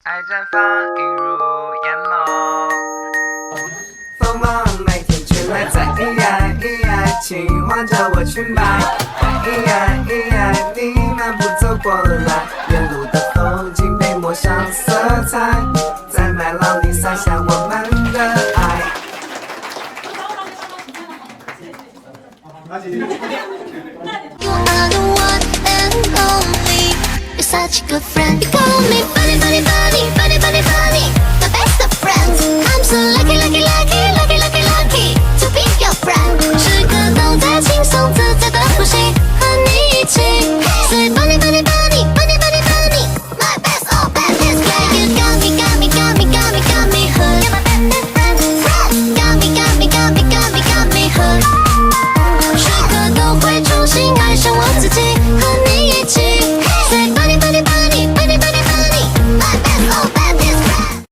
爱绽放，映入眼眸。锋芒每天追来在请望着我裙摆，你漫步走过来，沿路的风景被抹上色彩，在麦浪里洒下我们的爱。You are the one and only. You're such a good friend. You call me funny, funny, funny, funny, funny, funny. The best of friends. I'm so lucky, lucky, lucky, lucky, lucky, lucky to be your friend. 时刻都在轻松自在的呼吸，和你一起。Say funny, funny, funny, funny, funny, funny. My best, oh best is friend. You got me, got me, got me, got me, got me hooked. You're my best friend, friend. Got me, got me, got me, got me, got me hooked. 时刻都会重新爱上我自己，和你一起。Say funny, funny, funny, funny, funny, funny. My best, oh best is friend.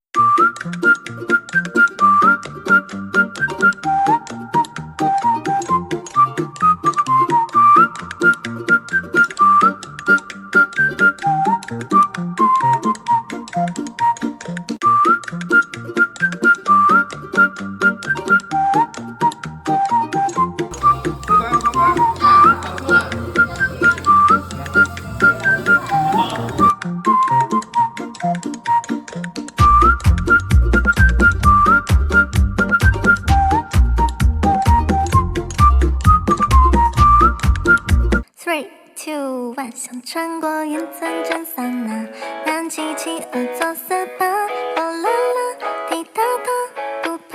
3, 2, 1，想穿过云层真桑拿，燃起企鹅做 SPA， 啦啦啦，滴答答，不怕。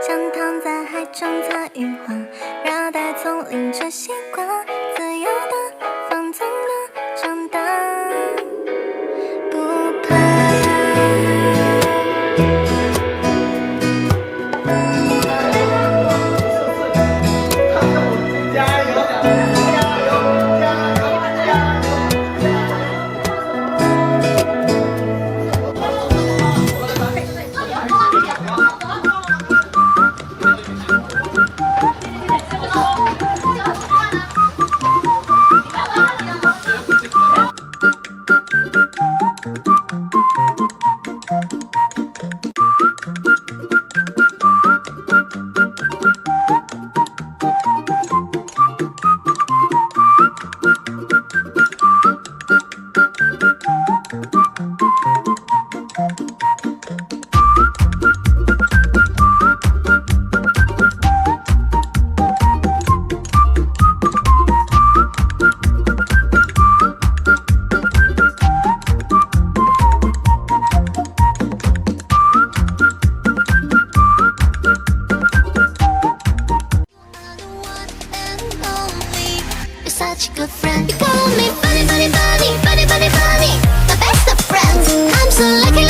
想躺在海中采羽花，热带丛林吃西瓜，自由的，放纵的长大，不怕。Such a good friend. You call me funny, funny, funny, funny, funny, funny. The best of friends. I'm so lucky.